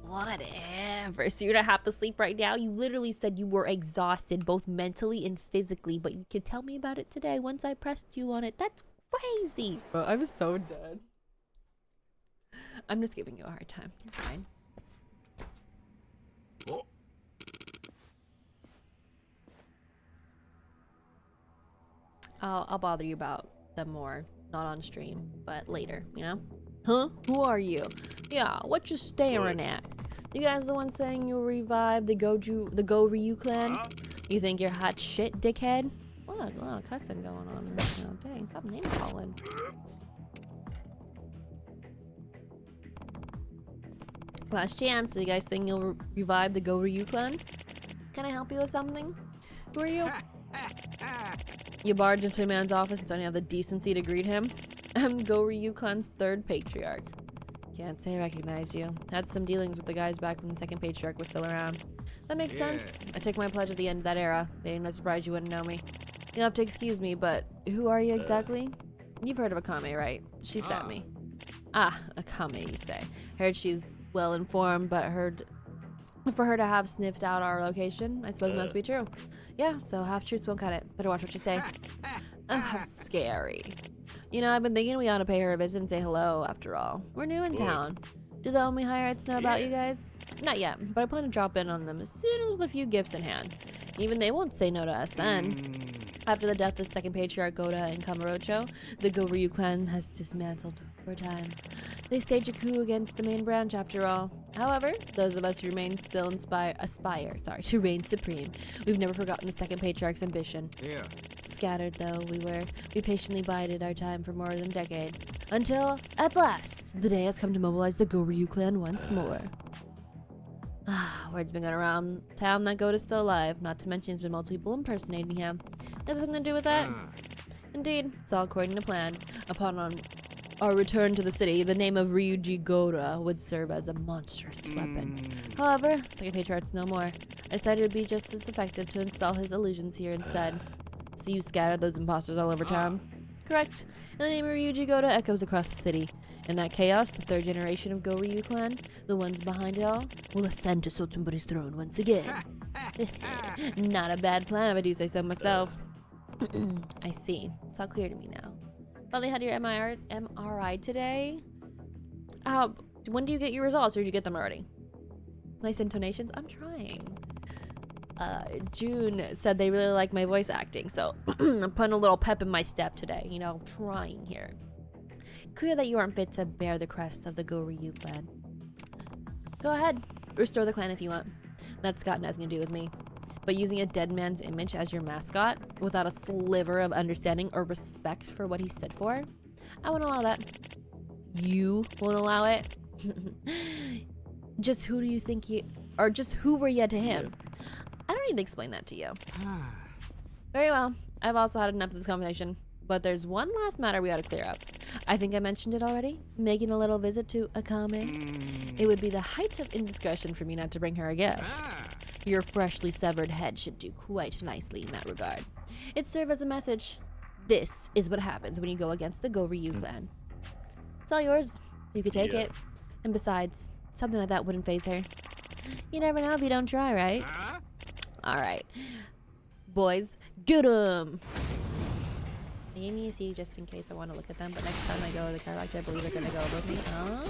Whatever. So you're not half asleep right now? You literally said you were exhausted, both mentally and physically, but you could tell me about it today once I pressed you on it. That's crazy. Bro, I'm so dead. I'm just giving you a hard time. You're fine. I'll bother you about them more. Not on stream, but later, you know? Huh? Who are you? Yeah, what you staring at? You guys the one saying you'll revive the Go-Ryu clan? You think you're hot shit, dickhead? A lot of cussing going on right now. Dang, stop name calling. Last chance. You guys think you'll revive the Go-Ryu clan? Can I help you with something? Who are you? You barge into a man's office and don't have the decency to greet him. I'm Go-Ryu clan's third patriarch. Can't say I recognize you. Had some dealings with the guys back when the second patriarch was still around. That makes sense. I took my pledge at the end of that era. Being no surprise you wouldn't know me. You'll have to excuse me, but who are you exactly? You've heard of Akame, right? She sent me. Ah, Akame, you say. Heard she's well informed, but for her to have sniffed out our location, I suppose it must be true. Yeah, so half truths won't cut it. Better watch what you say. Oh, how scary. You know, I've been thinking we ought to pay her a visit and say hello, after all. We're new in town. Do the Omi Highlights know about you guys? Not yet, but I plan to drop in on them as soon as with a few gifts in hand. Even they won't say no to us then. After the death of the second patriarch Goda and Kamurocho, the Go-Ryu clan has dismantled for a time. They staged a coup against the main branch after all. However, those of us who remain still aspire to reign supreme. We've never forgotten the second patriarch's ambition. Yeah. Scattered though we patiently bided our time for more than a decade. Until, at last, the day has come to mobilize the Go-Ryu clan once more. Word's been going around town that Goda's still alive, not to mention there's been multiple people impersonating him. Has something to do with that? Indeed, it's all according to plan. Upon our return to the city, the name of Ryuji Goda would serve as a monstrous weapon. However, second patriarch's no more. I decided it would be just as effective to install his illusions here instead. So you scattered those imposters all over town? Correct. And the name of Ryuji Goda echoes across the city. In that chaos, the third generation of Go-Ryu clan, the ones behind it all, will ascend to Sotenbori's throne once again. Not a bad plan if I do say so myself. I see. It's all clear to me now. Finally had your MRI today? When do you get your results, or did you get them already? Nice intonations? I'm trying. June said they really like my voice acting, so I'm putting a little pep in my step today. You know, trying here. Clear that you aren't fit to bear the crest of the Go-Ryu clan. Go ahead. Restore the clan if you want. That's got nothing to do with me. But using a dead man's image as your mascot, without a sliver of understanding or respect for what he stood for, I won't allow that. You won't allow it? Just who do you think just who were you to him? I don't need to explain that to you. Very well. I've also had enough of this conversation. But there's one last matter we ought to clear up. I think I mentioned it already. Making a little visit to Akame. It would be the height of indiscretion for me not to bring her a gift. Your freshly severed head should do quite nicely in that regard. It served as a message. This is what happens when you go against the Go-Ryu clan. It's all yours. You could take it. And besides, something like that wouldn't faze her. You never know if you don't try, right? Alright. Boys, get 'em! They gave me a seat just in case I want to look at them, but next time I go to the chiropractor, I believe they're going to go with me. Oh.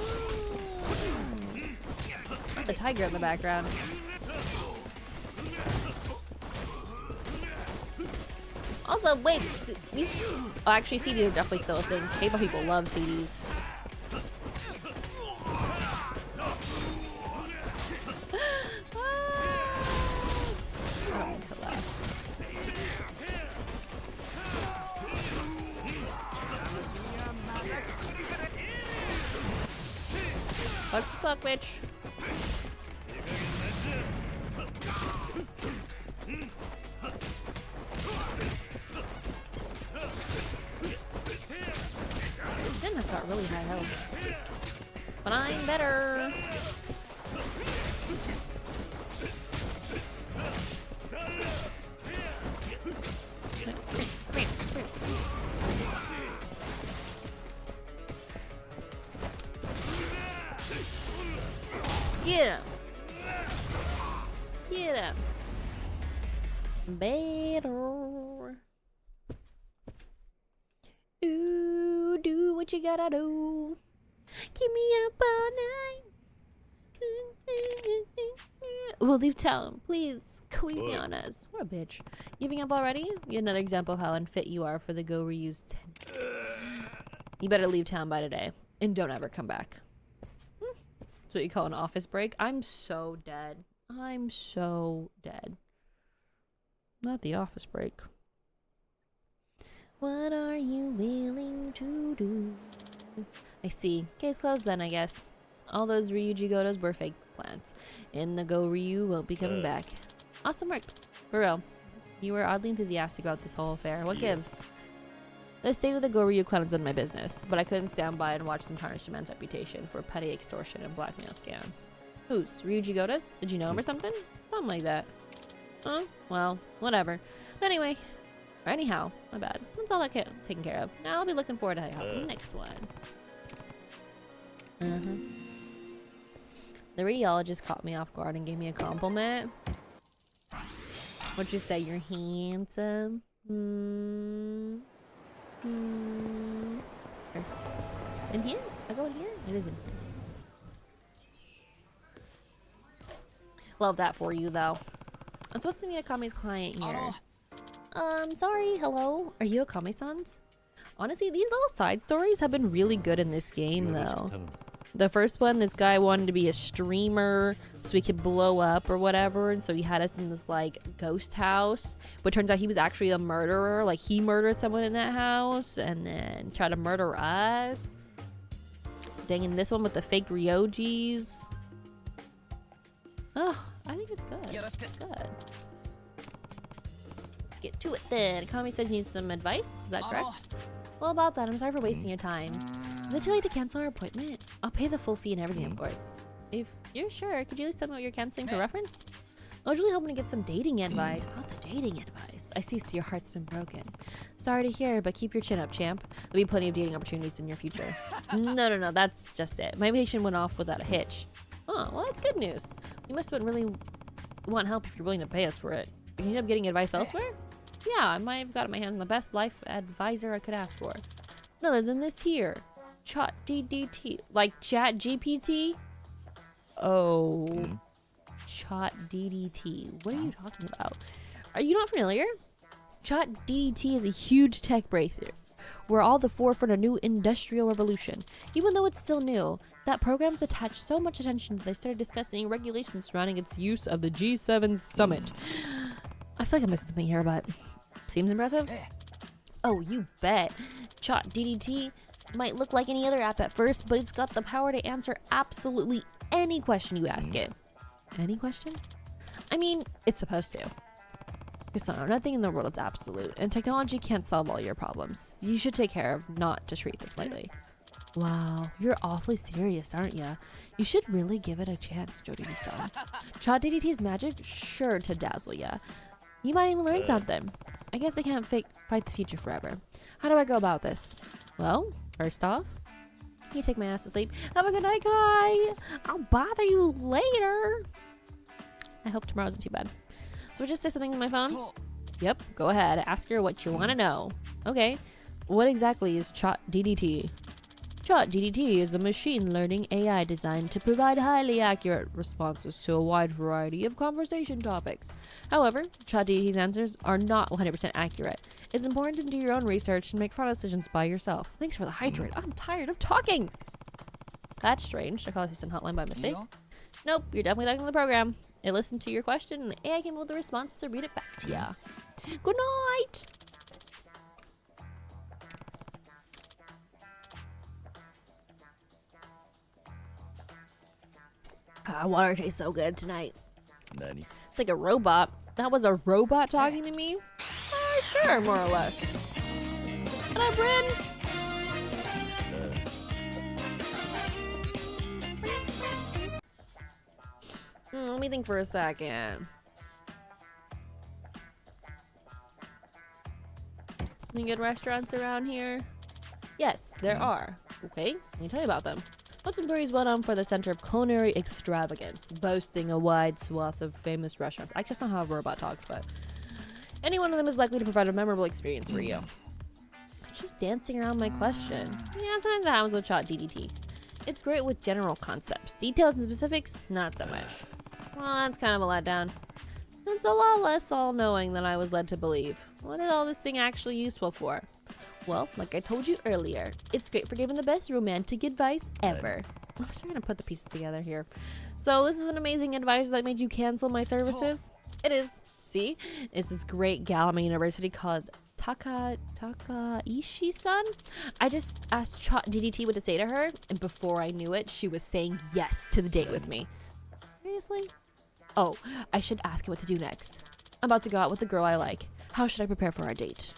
The tiger in the background. Also, wait, these... Oh, actually, CDs are definitely still a thing. K-pop people love CDs. I don't mean to laugh. Fucks the suck, bitch. Jen has got really high health. But I'm better. Get him! Get him! Better. Ooh, do what you gotta do. Keep me up all night. We'll leave town, please. Queasy on us. What a bitch. Giving up already? Yet another example of how unfit you are for the Go-Ryu's. You better leave town by today. and don't ever come back. That's what you call an office break. I'm so dead. I'm so dead. Not the office break. What are you willing to do? I see. Case closed then, I guess. All those Ryuji Gotos were fake plants. And the Go Ryu won't be coming back. Awesome work. For real. You were oddly enthusiastic about this whole affair. What gives? The state of the Go Ryu clan is none of my business, but I couldn't stand by and watch them tarnish a man's reputation for petty extortion and blackmail scams. Whose? Ryuji Gotos? Did you know him or something? Something like that. Huh? Well, whatever. Anyway, or anyhow, my bad. That's all I get taken care of. Now I'll be looking forward to helping the next one. The radiologist caught me off guard and gave me a compliment. What'd you say? You're handsome? Here. In here? I go in here? It is in here. Love that for you, though. I'm supposed to meet Akame's client here. Sorry, hello? Are you Akame-san's? Honestly, these little side stories have been really good in this game, though. The first one, this guy wanted to be a streamer so he could blow up or whatever, and so he had us in this, like, ghost house. But turns out he was actually a murderer. Like, he murdered someone in that house and then tried to murder us. Dang, and this one with the fake Ryojis. Oh, I think it's good. It's good. Let's get to it then. Akame said you need some advice. Is that correct? Well, about that, I'm sorry for wasting your time. Is it too late to cancel our appointment? I'll pay the full fee and everything, of course. If you're sure, could you at least tell me what you're canceling for reference? I was really hoping to get some dating advice. Not the dating advice. I see, so your heart's been broken. Sorry to hear, but keep your chin up, champ. There'll be plenty of dating opportunities in your future. No, that's just it. My invitation went off without a hitch. Oh, well, that's good news. You must really want help if you're willing to pay us for it. You end up getting advice elsewhere? Yeah, I might have got my hands on the best life advisor I could ask for. None other than this here. Chat DDT. Like Chat GPT? Oh. Chat DDT. What are you talking about? Are you not familiar? Chat DDT is a huge tech breakthrough. We're all the forefront of a new industrial revolution. Even though it's still new, that program's attached so much attention that they started discussing regulations surrounding its use of the G7 summit. I feel like I missed something here, but seems impressive. Oh, you bet. Chat DDT might look like any other app at first, but it's got the power to answer absolutely any question you ask it. Any question? I mean, it's supposed to. So nothing in the world is absolute, and technology can't solve all your problems. You should take care of not to treat this lightly. Wow, you're awfully serious, aren't ya? You should really give it a chance, Jody-san. Chat DDT's magic sure to dazzle ya. You might even learn something. I guess I can't fight the future forever. How do I go about this? Well, first off, you take my ass to sleep. Have a good night, Kai. I'll bother you later. I hope tomorrow isn't too bad. So just say something on my phone? Yep, go ahead. Ask her what you want to know. Okay, what exactly is Chat DDT? Chat DDT is a machine learning AI designed to provide highly accurate responses to a wide variety of conversation topics. However, Chat DDT's answers are not 100% accurate. It's important to do your own research and make final decisions by yourself. Thanks for the hydrate. I'm tired of talking. That's strange. I called assistant hotline by mistake. Nope, you're definitely talking to the program. It listened to your question and the AI came up with a response to read it back to ya. Good night! Water tastes so good tonight. Nani? It's like a robot. That was a robot talking to me? Sure, more or less. Hello, Bryn! Let me think for a second. Any good restaurants around here? Yes, there are. Okay, let me tell you about them. Luxembourg is well known for the center of culinary extravagance, boasting a wide swath of famous restaurants. I just don't know how a robot talks, but any one of them is likely to provide a memorable experience for you. Just dancing around my question. Yeah, sometimes that happens with Chat DDT. It's great with general concepts. Details and specifics, not so much. Well, that's kind of a letdown. It's a lot less all-knowing than I was led to believe. What is all this thing actually useful for? Well, like I told you earlier, it's great for giving the best romantic advice ever. I'm just trying to put the pieces together here. So this is an amazing advice that made you cancel my services? It is. See? It's this great gal at my university called Takaishi-san. I just asked DDT what to say to her, and before I knew it, she was saying yes to the date with me. Seriously? Oh, I should ask her what to do next. I'm about to go out with the girl I like. How should I prepare for our date?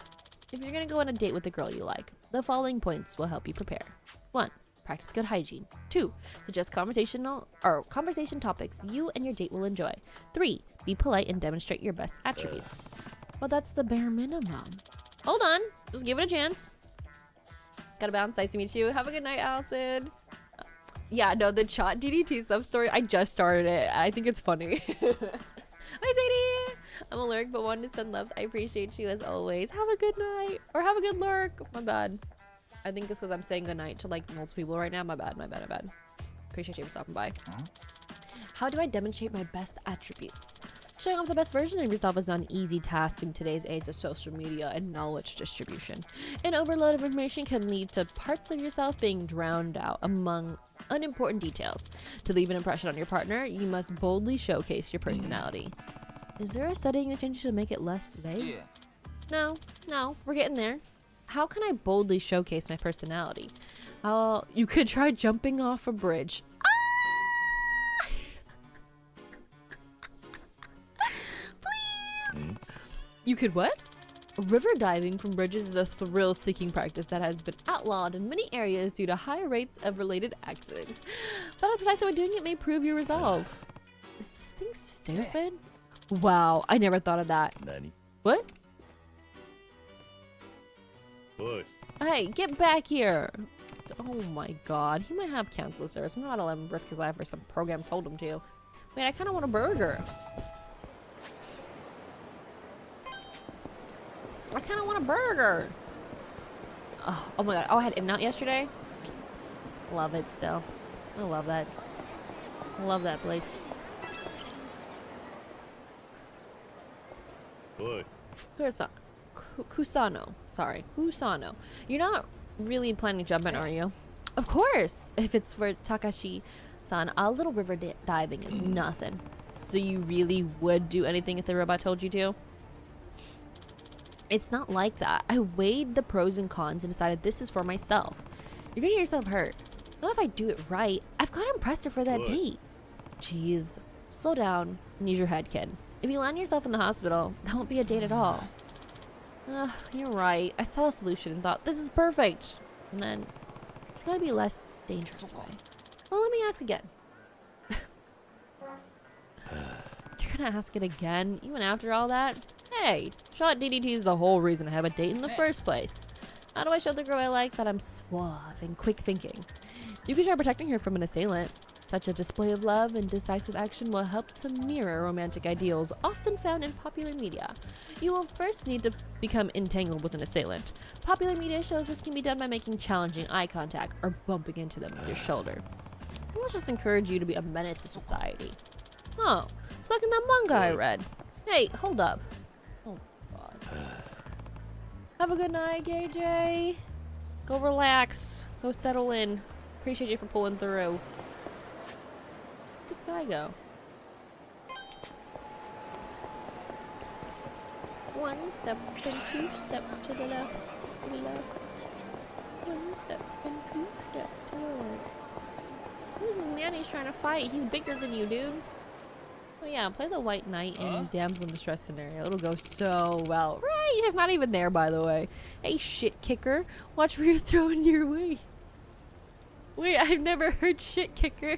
If you're gonna go on a date with the girl you like, the following points will help you prepare. 1. Practice good hygiene. 2. Suggest conversation topics you and your date will enjoy. 3. Be polite and demonstrate your best attributes. Well, that's the bare minimum. Hold on. Just give it a chance. Gotta bounce. Nice to meet you. Have a good night, Allison. Yeah, no, the Chat DDT sub story, I just started it. I think it's funny. Hi, Sadie. I'm a lurk, but wanted to send loves. I appreciate you as always. Have a good night. Or have a good lurk. My bad. I think it's because I'm saying goodnight to like multiple people right now. My bad. Appreciate you for stopping by. How do I demonstrate my best attributes? Showing off the best version of yourself is not an easy task in today's age of social media and knowledge distribution. An overload of information can lead to parts of yourself being drowned out among unimportant details. To leave an impression on your partner, you must boldly showcase your personality. Is there a setting you change to make it less vague? No, we're getting there. How can I boldly showcase my personality? You could try jumping off a bridge. Please! You could what? River diving from bridges is a thrill-seeking practice that has been outlawed in many areas due to high rates of related accidents. But a precise way of doing it may prove your resolve. Is this thing stupid? Wow, I never thought of that. Nani? What? Boy. Hey, get back here. Oh my god, he might have canceled the service. I'm not gonna let him risk his life or some program told him to. Wait, I kind of want a burger. I kind of want a burger. Oh my god. Oh, I had In-N-Out yesterday. Love it still. I love that. I love that place. Boy. Kusano. Sorry. Kusano. You're not really planning to jump in, are you? Of course. If it's for Takashi-san, a little river diving is nothing. So you really would do anything if the robot told you to? It's not like that. I weighed the pros and cons and decided this is for myself. You're gonna get yourself hurt. Not if I do it right. I've got to impress her for that date. Jeez. Slow down and use your head, kid. If you land yourself in the hospital, that won't be a date at all. You're right. I saw a solution and thought, this is perfect. And then, it's gotta be a less dangerous way. Well, let me ask again. You're gonna ask it again, even after all that? Hey, shot DDT is the whole reason I have a date in the first place. How do I show the girl I like that I'm suave and quick thinking? You can try protecting her from an assailant. Such a display of love and decisive action will help to mirror romantic ideals often found in popular media. You will first need to become entangled with an assailant. Popular media shows this can be done by making challenging eye contact or bumping into them with your shoulder. Let's just encourage you to be a menace to society. Oh, it's like in that manga I read. Hey, hold up. Oh, God. Have a good night, KJ. Go relax. Go settle in. Appreciate you for pulling through. Where'd this guy go? One step and two step to the left, to the left. One step and two step to the right. Who's this man he's trying to fight? He's bigger than you, dude. Oh yeah, play the White Knight in Damsel in Distress scenario. It'll go so well. Right, he's not even there, by the way. Hey, shit kicker. Watch where you're throwing your way. Wait, I've never heard shit kicker.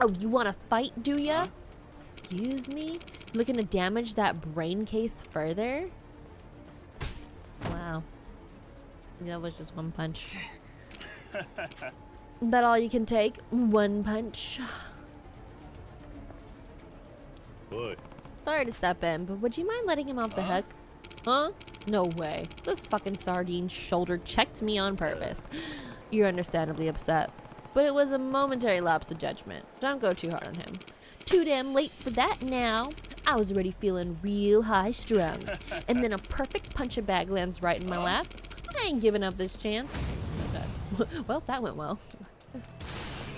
Oh, you want to fight, do ya? Excuse me? Looking to damage that brain case further? Wow. That was just one punch. That all you can take? One punch. Boy. Sorry to step in, but would you mind letting him off the hook? Huh? No way. This fucking sardine shoulder checked me on purpose. You're understandably upset. But it was a momentary lapse of judgment. Don't go too hard on him. Too damn late for that now. I was already feeling real high strung. And then a perfect punching bag lands right in my lap. I ain't giving up this chance. So bad. Well, that went well.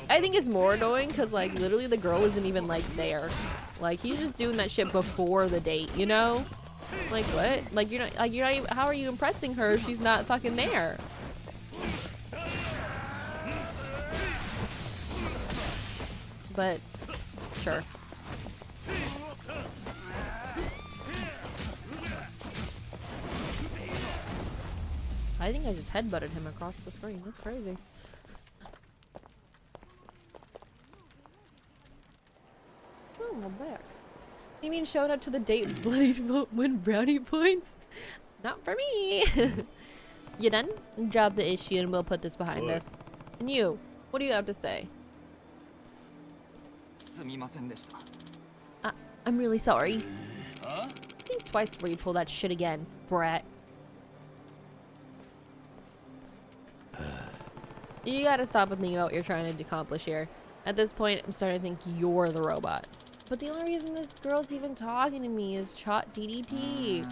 I think it's more annoying because, like, literally the girl isn't even, like, there. Like, he's just doing that shit before the date, you know? Like, what? Like, you're not even, how are you impressing her if she's not fucking there? But, sure. I think I just headbutted him across the screen. That's crazy. Oh, I'm back. You mean showing up to the date with bloody win brownie points? Not for me. You done? Drop the issue and we'll put this behind us. And you, what do you have to say? I'm really sorry. Think twice before you pull that shit again, brat. You gotta stop and think about what you're trying to accomplish here. At this point, I'm starting to think you're the robot. But the only reason this girl's even talking to me is Chot DDT.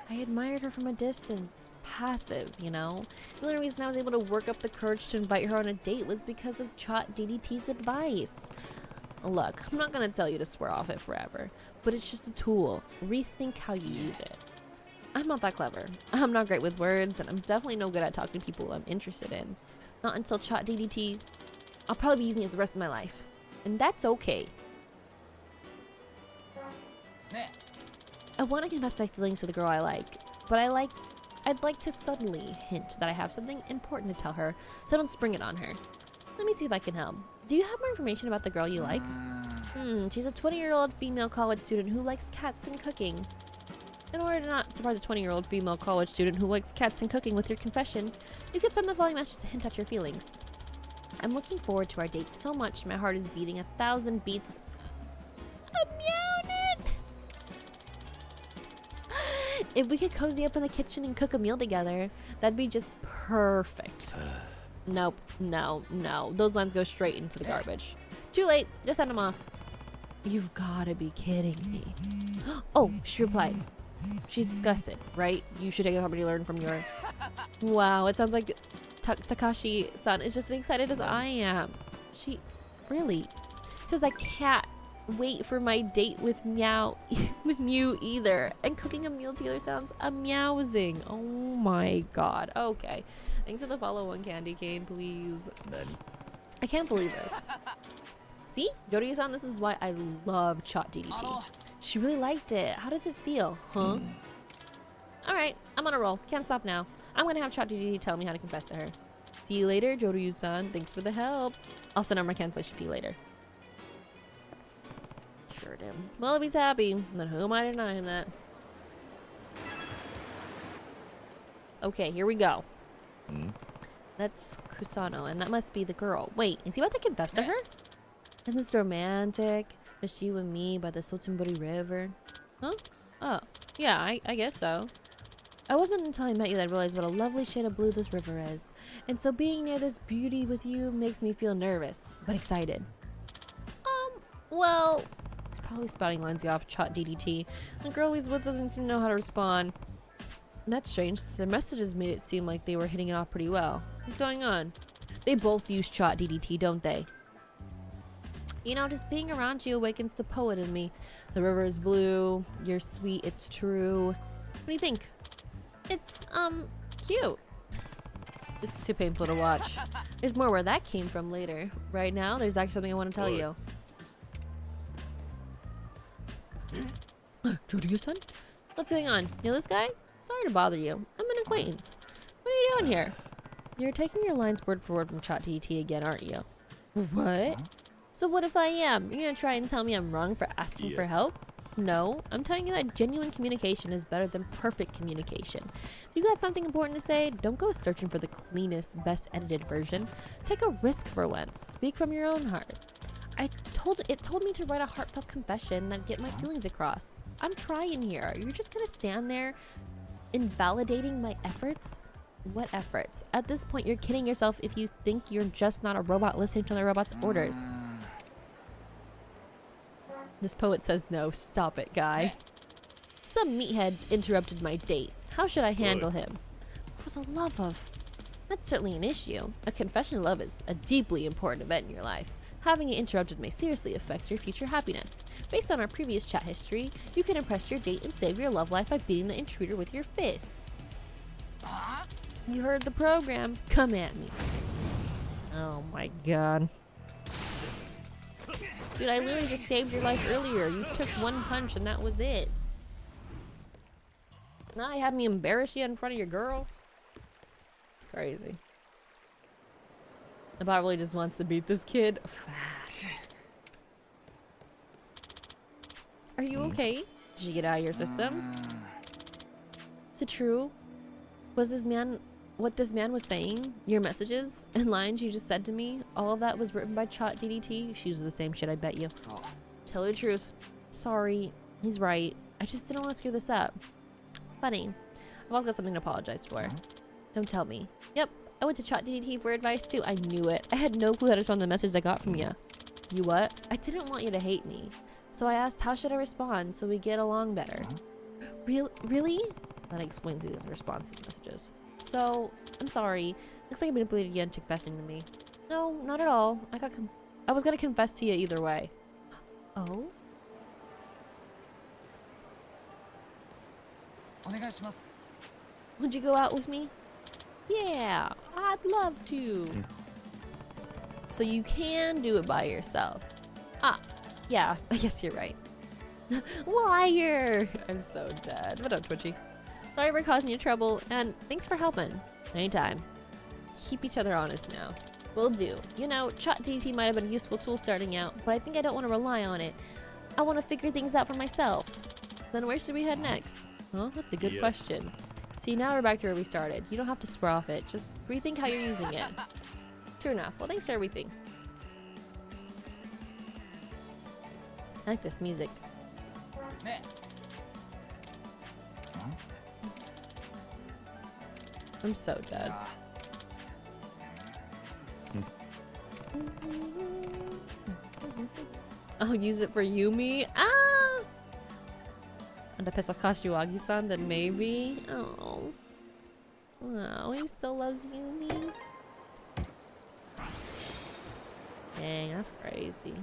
I admired her from a distance. Passive, you know? The only reason I was able to work up the courage to invite her on a date was because of Chot DDT's advice. Look, I'm not gonna tell you to swear off it forever, but it's just a tool. Rethink how you use it. I'm not that clever. I'm not great with words, and I'm definitely no good at talking to people I'm interested in. Not until Chot DDT. I'll probably be using it the rest of my life. And that's okay. I want to confess my feelings to the girl I like, but I'd like to subtly hint that I have something important to tell her, so I don't spring it on her. Let me see if I can help. Do you have more information about the girl you like? She's a 20-year-old female college student who likes cats and cooking. In order to not surprise a 20-year-old female college student who likes cats and cooking with your confession, you could send the following message to hint at your feelings. I'm looking forward to our date so much my heart is beating 1,000 beats. A meowing! If we could cozy up in the kitchen and cook a meal together, that'd be just perfect. Nope, no. Those lines go straight into the garbage. Too late, just send them off. You've gotta be kidding me. Oh, she replied. She's disgusted, right? You should take a company to learn from your... Wow, it sounds like Takashi-san is just as excited as I am. She... Really? Says I can't wait for my date with with you either. And cooking a meal together sounds amusing. Oh my god. Okay. Thanks for the follow one candy cane, please. I can't believe this. See? Jori-san, this is why I love Chot DDT. She really liked it. How does it feel? Huh? Alright, I'm on a roll. Can't stop now. I'm gonna have Chot DDT tell me how to confess to her. See you later, Jori-san. Thanks for the help. I'll send her my cancellation fee later. Sure did. Well, if he's happy, then who am I to deny him that? Okay, here we go. That's Kusano, and that must be the girl. Wait, is he about to confess to her? Isn't this romantic? Just you and me by the Sotsuburi River. Huh? Oh, yeah, I guess so. I wasn't until I met you that I realized what a lovely shade of blue this river is. And so being near this beauty with you makes me feel nervous, but excited. Well, he's probably spouting lines off Chot DDT. The girl he's with doesn't seem to know how to respond. That's strange. The messages made it seem like they were hitting it off pretty well. What's going on? They both use Chot DDT, don't they? You know, just being around you awakens the poet in me. The river is blue. You're sweet. It's true. What do you think? It's, cute. This is too painful to watch. There's more where that came from later. Right now, there's actually something I want to tell you. Jori-san? What's going on? You know this guy? Sorry to bother you. I'm an acquaintance. What are you doing here? You're taking your lines word for word from Chot DDT again, aren't you? What? So what if I am? You're gonna try and tell me I'm wrong for asking for help? No, I'm telling you that genuine communication is better than perfect communication. If you got something important to say, don't go searching for the cleanest, best edited version. Take a risk for once. Speak from your own heart. It told me to write a heartfelt confession that get my feelings across. I'm trying here. You're just gonna stand there invalidating my efforts? What efforts? At this point, you're kidding yourself if you think you're just not a robot listening to the robot's orders. This poet says no. Stop it, guy. Some meathead interrupted my date. How should I handle him? For the love of... That's certainly an issue. A confession of love is a deeply important event in your life. Having it interrupted may seriously affect your future happiness. Based on our previous chat history, you can impress your date and save your love life by beating the intruder with your fist. You heard the program. Come at me. Oh my god. Dude, I literally just saved your life earlier. You took one punch and that was it. Now you have me embarrass you in front of your girl? It's crazy. The bot really just wants to beat this kid. Are you okay? Did you get out of your system? Is it true? Was this man... What this man was saying, your messages and lines you just said to me, all of that was written by Chat DDT? She uses the same shit, I bet you. Tell her the truth. Sorry, he's right. I just didn't want to screw this up. Funny. I've also got something to apologize for. Don't tell me. Yep, I went to Chat DDT for advice too. I knew it. I had no clue how to respond to the message I got from you. You what? I didn't want you to hate me. So I asked, how should I respond so we get along better? Really? That explains these responses messages. So, I'm sorry. Looks like I manipulated you into confessing to me. No, not at all. I was gonna confess to you either way. Oh? Would you go out with me? Yeah, I'd love to. So you can do it by yourself. Ah, yeah, I guess you're right. Liar! I'm so dead. What up, Twitchy? Sorry for causing you trouble, and thanks for helping. Anytime. Keep each other honest now. Will do. You know, Chat DT might have been a useful tool starting out, but I think I don't want to rely on it. I want to figure things out for myself. Then where should we head next? Huh? That's a good question. See, now we're back to where we started. You don't have to swear off it. Just rethink how you're using it. True enough. Well, thanks for everything. I like this music. I'm so dead. I'll use it for Yumi. Ah! And to piss off Kashiwagi-san, then maybe. Oh. Oh, he still loves Yumi. Dang, that's crazy.